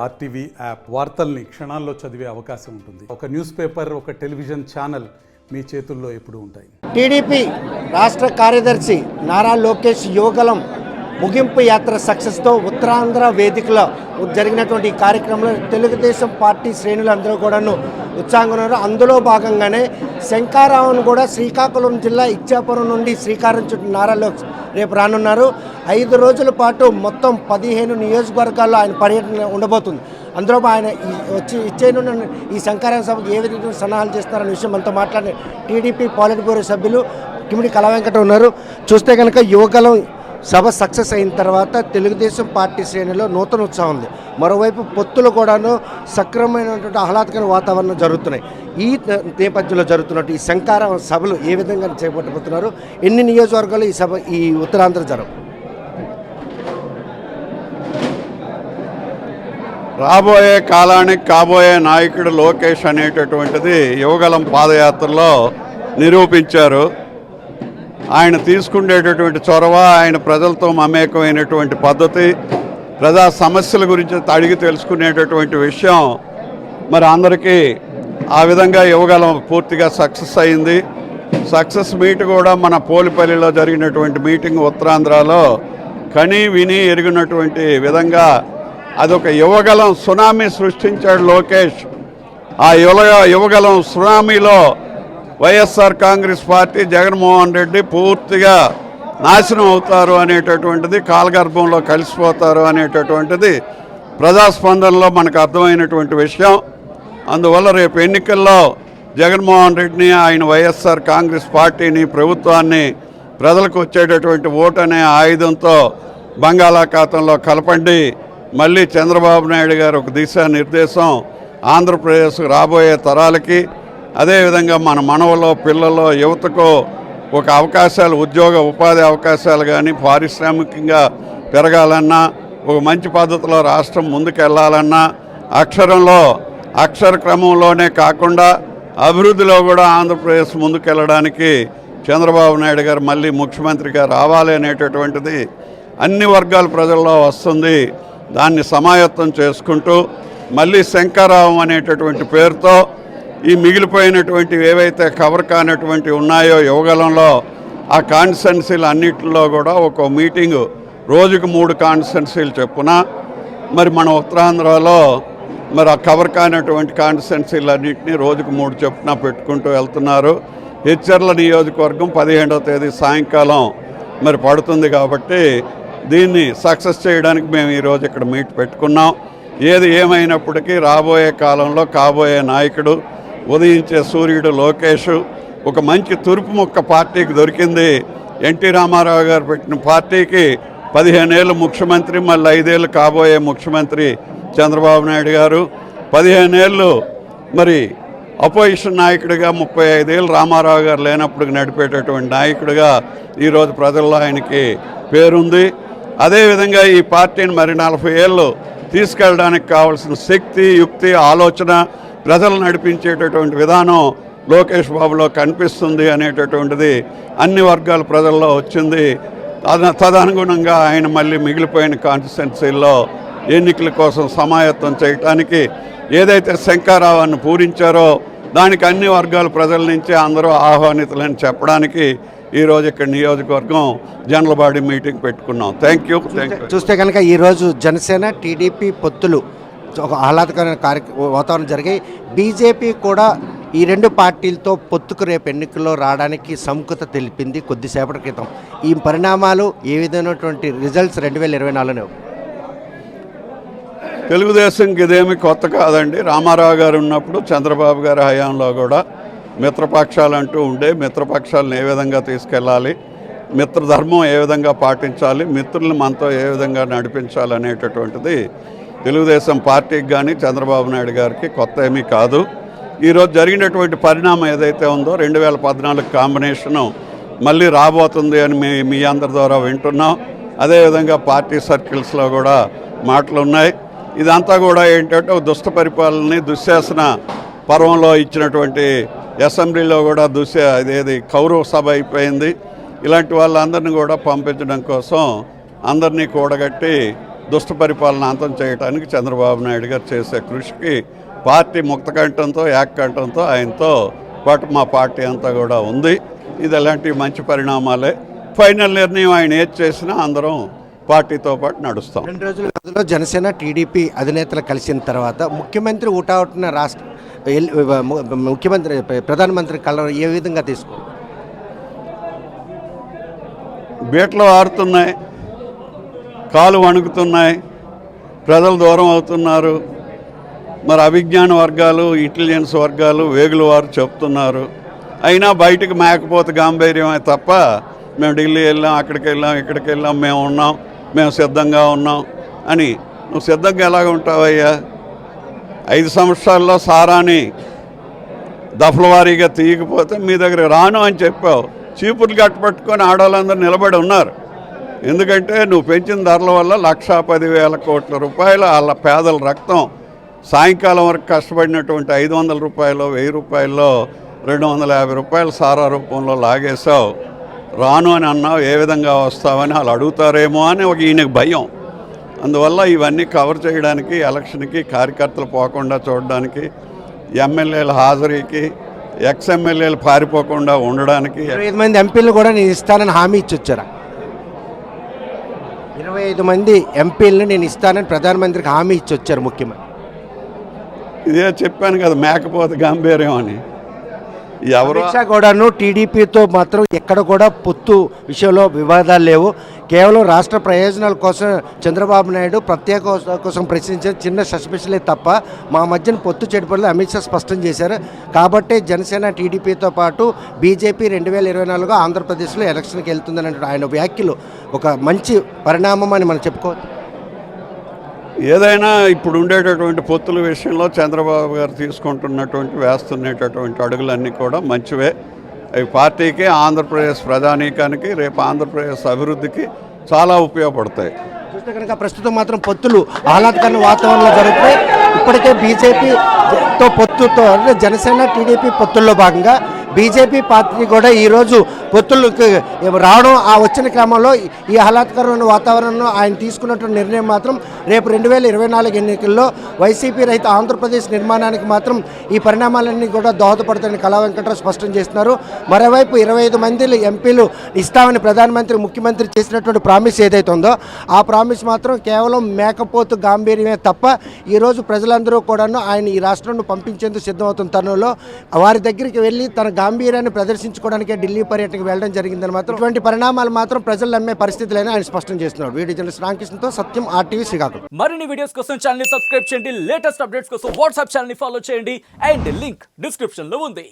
RTV app వార్తల్ని క్షణాల్లో చదివే అవకాశం ఉంటుంది. ఒక న్యూస్ పేపర్, ఒక టెలివిజన్ ఛానల్ మీ చేతుల్లో ఎప్పుడూ ఉంటాయి. టీడీపీ రాష్ట్ర కార్యదర్శి నారా లోకేష్ యువగలం ముగింపు యాత్ర సక్సెస్తో ఉత్తరాంధ్ర వేదికలో జరిగినటువంటి ఈ కార్యక్రమంలో తెలుగుదేశం పార్టీ శ్రేణులందరూ కూడాను ఉత్సాహంగా ఉన్నారు. అందులో భాగంగానే శంకారావును కూడా శ్రీకాకుళం జిల్లా ఇచ్చాపురం నుండి శ్రీకారం చుట్టూ నారా లోకేష్ రేపు రానున్నారు. 5 రోజుల పాటు మొత్తం 15 నియోజకవర్గాల్లో ఆయన పర్యటన ఉండబోతుంది. అందులో ఆయన వచ్చి ఇచ్చేనున్న ఈ శంకారావు సభకు ఏ విధంగా సన్నాహాలు చేస్తారనే విషయం మనతో మాట్లాడిన టీడీపీ పాలిట్ బ్యూరో సభ్యులు కిమిడి కళావెంకట ఉన్నారు. చూస్తే కనుక యువగలం సభ సక్సెస్ అయిన తర్వాత తెలుగుదేశం పార్టీ శ్రేణిలో నూతన ఉత్సాహం ఉంది. మరోవైపు పొత్తులు కూడాను సక్రమమైనటువంటి ఆహ్లాదకర వాతావరణం జరుగుతున్నాయి. ఈ నేపథ్యంలో జరుగుతున్నట్టు ఈ శంకారావ సభలు ఏ విధంగా చేపట్టబోతున్నారు, ఎన్ని నియోజకవర్గాలు ఈ సభ ఈ ఉత్తరాంధ్ర జరగవు? రాబోయే కాలానికి కాబోయే నాయకుడు లోకేష్ అనేటటువంటిది యువగలం పాదయాత్రలో నిరూపించారు. ఆయన తీసుకునేటటువంటి చొరవ, ఆయన ప్రజలతో మమేకమైనటువంటి పద్ధతి, ప్రజా సమస్యల గురించి అడిగి తెలుసుకునేటటువంటి విషయం మరి అందరికీ ఆ విధంగా యువగలం పూర్తిగా సక్సెస్ అయింది. సక్సెస్ మీట్ కూడా మన పోలిపల్లిలో జరిగినటువంటి మీటింగ్ ఉత్తరాంధ్రలో కని విని ఎరిగినటువంటి విధంగా అదొక యువగలం సునామీ సృష్టించాడు లోకేష్. ఆ యువగలం సునామీలో వైఎస్ఆర్ కాంగ్రెస్ పార్టీ, జగన్మోహన్ రెడ్డి పూర్తిగా నాశనం అవుతారు అనేటటువంటిది, కాలగర్భంలో కలిసిపోతారు అనేటటువంటిది ప్రజాస్పందనలో మనకు అర్థమైనటువంటి విషయం. అందువల్ల రేపు ఎన్నికల్లో జగన్మోహన్ రెడ్డిని, ఆయన వైఎస్ఆర్ కాంగ్రెస్ పార్టీని, ప్రభుత్వాన్ని ప్రజలకు వచ్చేటటువంటి ఓటు అనే ఆయుధంతో బంగాళాఖాతంలో కలపండి. మళ్ళీ చంద్రబాబు నాయుడు గారు ఒక దిశానిర్దేశం ఆంధ్రప్రదేశ్ రాబోయే తరాలకి, అదేవిధంగా మన మనవలో పిల్లల్లో యువతకు ఒక అవకాశాలు, ఉద్యోగ ఉపాధి అవకాశాలు కానీ, పారిశ్రామికంగా పెరగాలన్నా, ఒక మంచి పద్ధతిలో రాష్ట్రం ముందుకెళ్లాలన్నా, అక్షర క్రమంలోనే కాకుండా అభివృద్ధిలో కూడా ఆంధ్రప్రదేశ్ ముందుకెళ్ళడానికి చంద్రబాబు నాయుడు గారు మళ్ళీ ముఖ్యమంత్రిగా రావాలి అనేటటువంటిది అన్ని వర్గాల ప్రజల్లో వస్తుంది. దాన్ని సమాయత్తం చేసుకుంటూ మళ్ళీ శంకారావం అనేటటువంటి పేరుతో ఈ మిగిలిపోయినటువంటి ఏవైతే కవర్ కానటువంటి ఉన్నాయో యువగలంలో ఆ కాన్స్టిట్యున్సీలు అన్నింటిలో కూడా ఒక మీటింగు, రోజుకు 3 కాన్స్టిట్యున్సీలు చెప్పున మరి మన ఉత్తరాంధ్రలో మరి ఆ కవర్ కానటువంటి కాన్స్టిట్యున్సీలు అన్నింటినీ రోజుకు 3 చెప్పున పెట్టుకుంటూ వెళ్తున్నారు. హెచ్చర్ల నియోజకవర్గం 15వ తేదీ సాయంకాలం మరి పడుతుంది. కాబట్టి దీన్ని సక్సెస్ చేయడానికి మేము ఈరోజు ఇక్కడ మీట్ పెట్టుకున్నాం. ఏది ఏమైనప్పటికీ రాబోయే కాలంలో కాబోయే నాయకుడు, ఉదయించే సూర్యుడు లోకేష్ ఒక మంచి తురుపు ముక్క పార్టీకి దొరికింది. ఎన్టీ రామారావు గారు పెట్టిన పార్టీకి 15 ఏళ్ళు ముఖ్యమంత్రి, మళ్ళీ 5 ఏళ్ళు కాబోయే ముఖ్యమంత్రి చంద్రబాబు నాయుడు గారు, 15 ఏళ్ళు మరి అపోజిషన్ నాయకుడిగా, 35 ఏళ్ళు రామారావు గారు లేనప్పుడు నడిపేటటువంటి నాయకుడిగా ఈరోజు ప్రజల్లో ఆయనకి పేరుంది. అదేవిధంగా ఈ పార్టీని మరి 40 ఏళ్ళు తీసుకెళ్ళడానికి కావాల్సిన శక్తి, యుక్తి, ఆలోచన, ప్రజలు నడిపించేటటువంటి విధానం లోకేష్ బాబులో కనిపిస్తుంది అనేటటువంటిది అన్ని వర్గాల ప్రజల్లో వచ్చింది. తదనుగుణంగా ఆయన మళ్ళీ మిగిలిపోయిన కాన్స్టిట్యున్సీల్లో ఎన్నికల కోసం సమాయత్తం చేయడానికి ఏదైతే శంకారావాన్ని పూరించారో దానికి అన్ని వర్గాల ప్రజల నుంచి అందరూ ఆహ్వానితులని చెప్పడానికి ఈరోజు ఇక్కడ నియోజకవర్గం జనరల్ బాడీ మీటింగ్ పెట్టుకున్నాం. Thank you. చూస్తే కనుక ఈరోజు జనసేన టీడీపీ పొత్తులు ఒక ఆహ్లాదకరమైన వాతావరణం జరిగాయి. బీజేపీ కూడా ఈ 2 పార్టీలతో పొత్తుకు రేపు ఎన్నికల్లో రావడానికి సముఖత తెలిపింది కొద్దిసేపటి క్రితం. ఈ పరిణామాలు ఏ విధమైనటువంటి రిజల్ట్స్ 2024లో? తెలుగుదేశంకి ఇదేమి కొత్త కాదండి. రామారావు గారు ఉన్నప్పుడు, చంద్రబాబు గారి హయాంలో కూడా మిత్రపక్షాలు అంటూ ఉండే, మిత్రపక్షాలను ఏ విధంగా తీసుకెళ్ళాలి, మిత్రధర్మం ఏ విధంగా పాటించాలి, మిత్రులను మనతో ఏ విధంగా నడిపించాలి అనేటటువంటిది తెలుగుదేశం పార్టీకి కానీ చంద్రబాబు నాయుడు గారికి కొత్త ఏమీ కాదు. ఈరోజు జరిగినటువంటి పరిణామం ఏదైతే ఉందో 2014 కాంబినేషను మళ్ళీ రాబోతుంది అని మీ అందరి ద్వారా వింటున్నాం. అదేవిధంగా పార్టీ సర్కిల్స్లో కూడా మాటలు ఉన్నాయి. ఇదంతా కూడా ఏంటంటే దుష్ట పరిపాలనని, దుశ్శాసన పర్వంలో ఇచ్చినటువంటి అసెంబ్లీలో కూడా ఇదేది కౌరవ సభ అయిపోయింది. ఇలాంటి వాళ్ళందరినీ కూడా పంపించడం కోసం అందరినీ కూడగట్టి దుష్ట పరిపాలన అంతం చేయడానికి చంద్రబాబు నాయుడు గారు చేసే కృషికి పార్టీ ముక్తకంఠంతో ఏకకంఠంతో ఆయనతో పాటు మా పార్టీ అంతా కూడా ఉంది. ఇది అలాంటి మంచి పరిణామాలే. ఫైనల్ నిర్ణయం ఆయన ఏది చేసినా అందరం పార్టీతో పాటు నడుస్తాం. 2 రోజుల వ్యవధిలో జనసేన టీడీపీ అధినేతలు కలిసిన తర్వాత ముఖ్యమంత్రి ఊటావుతున్న ముఖ్యమంత్రి ప్రధానమంత్రి కలవరం ఏ విధంగా తీసుకో బీట్లు ఆరుతున్నాయి, కాలు వణుకుతున్నాయి, ప్రజలు దూరం అవుతున్నారు. మరి అభిజ్ఞాన వర్గాలు, ఇంటెలిజెన్స్ వర్గాలు, వేగుల వారు చెప్తున్నారు. అయినా బయటకు మేకపోతే గాంభీర్యమే తప్ప మేము ఢిల్లీ వెళ్ళాం, అక్కడికి వెళ్ళాం, ఇక్కడికి వెళ్ళాం, మేము ఉన్నాం, మేము సిద్ధంగా ఉన్నాం అని. నువ్వు సిద్ధంగా ఎలాగ ఉంటావయ్యా? 5 సంవత్సరాల్లో సారాని దఫలవారీగా తీయకపోతే మీ దగ్గర రాను అని చెప్పావు. చీపుర్లు కట్టుపట్టుకొని ఆడవాళ్ళందరూ నిలబడి ఉన్నారు. ఎందుకంటే నువ్వు పెంచిన ధరల వల్ల 1,10,000 కోట్ల రూపాయలు వాళ్ళ పేదల రక్తం సాయంకాలం వరకు కష్టపడినటువంటి 500 రూపాయలు, 1000 రూపాయల్లో 250 రూపాయలు సారా రూపంలో లాగేశావు. రాను అని అన్నావు, ఏ విధంగా వస్తావని వాళ్ళు అడుగుతారేమో అని ఒక ఈయనకు భయం. అందువల్ల ఇవన్నీ కవర్ చేయడానికి, ఎలక్షన్కి కార్యకర్తలు పోకుండా చూడడానికి, ఎమ్మెల్యేల హాజరీకి, ఎక్స్ఎమ్మెల్యేలు పారిపోకుండా ఉండడానికి 25 మంది ఎంపీలు కూడా నేను ఇస్తానని హామీ ఇచ్చి వచ్చారా? 25 మంది ఎంపీలను నేను ఇస్తానని ప్రధానమంత్రికి హామీ ఇచ్చి వచ్చారు ముఖ్యమంత్రి. ఇదే చెప్పాను కదా, మేకపోతే గాంభీర్యం అని. ఎవరు అమిత్ షా కూడాను టీడీపీతో మాత్రం ఎక్కడ కూడా పొత్తు విషయంలో వివాదాలు లేవు. కేవలం రాష్ట్ర ప్రయోజనాల కోసం చంద్రబాబు నాయుడు ప్రత్యేక హోదా కోసం ప్రశ్నించే చిన్న సస్పెషలే తప్ప మా మధ్యన పొత్తు చెడిపోలేదు అమిత్ షా స్పష్టం చేశారు. కాబట్టి జనసేన టీడీపీతో పాటు బీజేపీ 2024 ఆంధ్రప్రదేశ్లో ఎలక్షన్కి వెళ్తుందని ఆయన వ్యాఖ్యలు ఒక మంచి పరిణామం అని మనం చెప్పుకోవచ్చు. ఏదైనా ఇప్పుడు ఉండేటటువంటి పొత్తుల విషయంలో చంద్రబాబు గారు తీసుకుంటున్నటువంటి వేస్తున్నటువంటి అడుగులన్నీ కూడా మంచివే. అవి పార్టీకి, ఆంధ్రప్రదేశ్ ప్రజానీకానికి, రేపు ఆంధ్రప్రదేశ్ అభివృద్ధికి చాలా ఉపయోగపడతాయి. చూస్తే కనుక ప్రస్తుతం మాత్రం పొత్తులు ఆహ్లాదకరమైన వాతావరణంలో జరుగుతాయి. ఇప్పటికే బీజేపీతో పొత్తుతో అంటే జనసేన టీడీపీ పొత్తుల్లో భాగంగా బీజేపీ పార్టీ కూడా ఈరోజు పొత్తులకు రావడం, ఆ వచ్చిన క్రమంలో ఈ ఆహ్లాదకరమైన వాతావరణంలో ఆయన తీసుకున్నటువంటి నిర్ణయం మాత్రం రేపు 2024 ఎన్నికల్లో వైసీపీ రహిత ఆంధ్రప్రదేశ్ నిర్మాణానికి మాత్రం ఈ పరిణామాలన్నీ కూడా దోహదపడతాయని కళా వెంకటరావు స్పష్టం చేస్తున్నారు. మరోవైపు 25 మంది ఎంపీలు ఇస్తామని ప్రధానమంత్రి, ముఖ్యమంత్రి చేసినటువంటి ప్రామిస్ ఏదైతే ఉందో ఆ ప్రామిస్ మాత్రం కేవలం మేకపోతు గాంభీర్యమే తప్ప ఈరోజు ప్రజలందరూ కూడాను ఆయన ఈ రాష్ట్రంలో పంపించేందుకు సిద్ధమవుతున్న తరుణంలో వారి దగ్గరికి వెళ్ళి తన గాంభీర్యాన్ని ప్రదర్శించుకోవడానికే ఢిల్లీ పర్యటనకు వెళ్ళడం జరిగిందని మాత్రం ఇటువంటి పరిణామాలు మాత్రం ప్రజలు నమ్మే పరిస్థితులైనా ఆయన స్పష్టం చేస్తున్నారు. వీడియో జర్నలిస్ట్ రామకృష్ణతో సత్యం, RTV శ్రీకాకుళం. మరిన్ని వీడియోస్ కోసం ఛానల్ ని సబ్స్క్రైబ్ చేయండి. లేటెస్ట్ అప్డేట్స్ కోసం వాట్సాప్ ఛానల్ ని ఫాలో చేయండి. అండ్ లింక్ డిస్క్రిప్షన్ లో ఉంది.